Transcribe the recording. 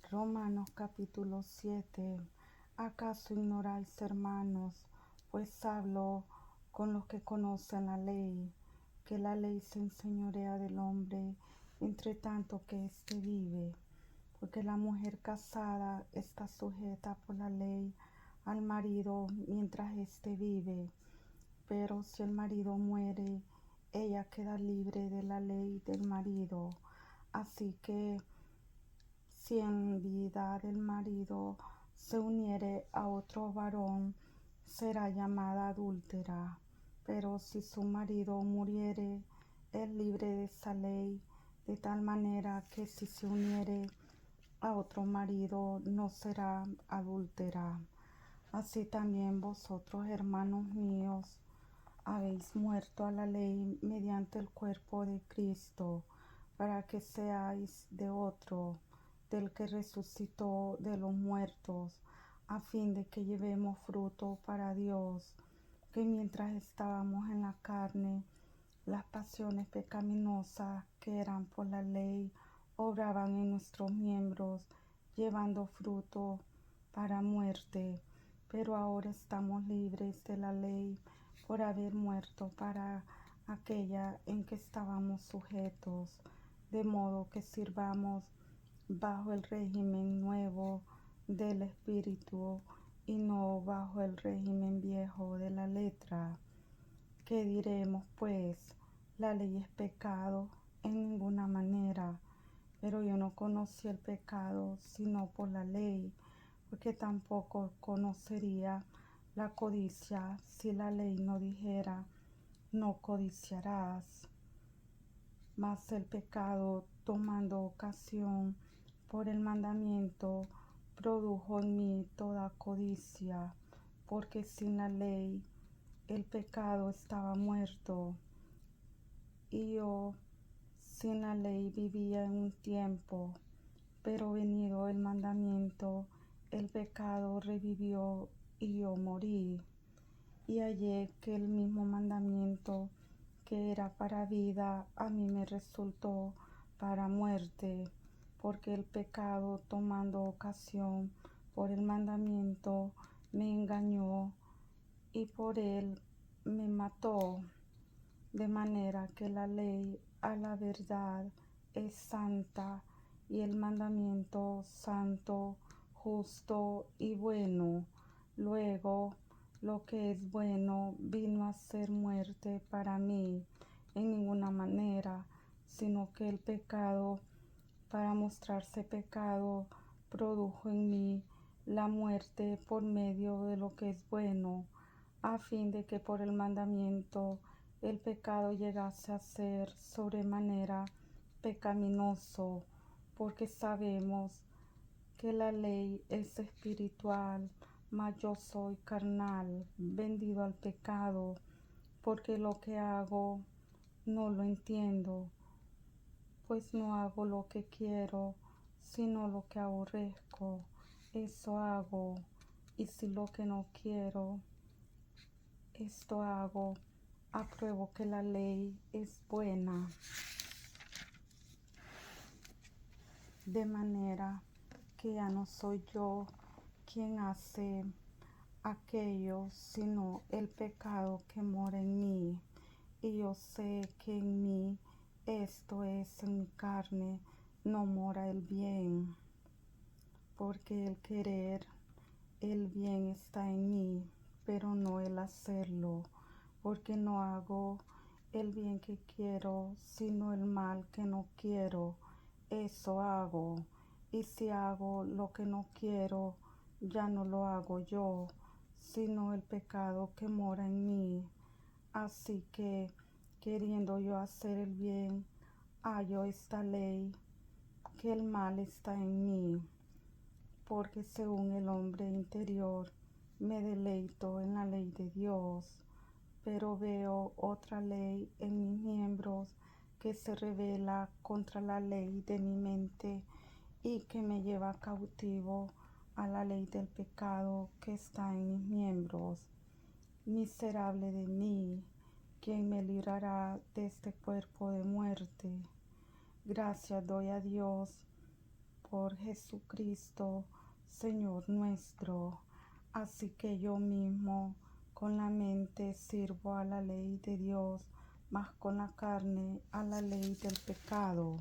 Romanos capítulo 7. ¿Acaso ignoráis, hermanos, pues hablo con los que conocen la ley, que la ley se enseñorea del hombre entre tanto que éste vive? Porque la mujer casada está sujeta por la ley al marido mientras éste vive, pero si el marido muere, ella queda libre de la ley del marido. Así que si en vida del marido se uniere a otro varón, será llamada adúltera. Pero si su marido muriere, es libre de esa ley, de tal manera que si se uniere a otro marido, no será adúltera. Así también vosotros, hermanos míos, habéis muerto a la ley mediante el cuerpo de Cristo, para que seáis de otro, del que resucitó de los muertos, a fin de que llevemos fruto para Dios, que mientras estábamos en la carne, las pasiones pecaminosas que eran por la ley obraban en nuestros miembros, llevando fruto para muerte. Pero ahora estamos libres de la ley por haber muerto para aquella en que estábamos sujetos, de modo que sirvamos bajo el régimen nuevo del Espíritu y no bajo el régimen viejo de la letra. ¿Qué diremos pues? ¿La ley es pecado? En ninguna manera. Pero yo no conocí el pecado sino por la ley, porque tampoco conocería la codicia si la ley no dijera, no codiciarás. Mas el pecado, tomando ocasión por el mandamiento, produjo en mí toda codicia, porque sin la ley el pecado estaba muerto, y yo sin la ley vivía en un tiempo, pero venido el mandamiento, el pecado revivió y yo morí. Y hallé que el mismo mandamiento que era para vida, a mí me resultó para muerte, porque el pecado, tomando ocasión por el mandamiento, me engañó y por él me mató. De manera que la ley a la verdad es santa, y el mandamiento santo, justo y bueno. Luego, lo que es bueno vino a ser muerte para mí, en ninguna manera, sino que el pecado, para mostrarse pecado, produjo en mí la muerte por medio de lo que es bueno, a fin de que por el mandamiento el pecado llegase a ser sobremanera pecaminoso, porque sabemos que la ley es espiritual, mas yo soy carnal, vendido al pecado, porque lo que hago no lo entiendo, pues no hago lo que quiero, sino lo que aborrezco, eso hago. Y si lo que no quiero, esto hago, apruebo que la ley es buena. De manera que ya no soy yo quien hace aquello, sino el pecado que mora en mí. Y yo sé que en mí, esto es, en mi carne, no mora el bien, porque el querer el bien está en mí, pero no el hacerlo, porque no hago el bien que quiero, sino el mal que no quiero, eso hago. Y si hago lo que no quiero, ya no lo hago yo, sino el pecado que mora en mí. Así que, queriendo yo hacer el bien, hallo esta ley, que el mal está en mí, porque según el hombre interior me deleito en la ley de Dios, pero veo otra ley en mis miembros que se rebela contra la ley de mi mente y que me lleva cautivo a la ley del pecado que está en mis miembros. Miserable de mí, ¿quién me librará de este cuerpo de muerte? Gracias doy a Dios por Jesucristo, Señor nuestro. Así que yo mismo con la mente sirvo a la ley de Dios, mas con la carne a la ley del pecado.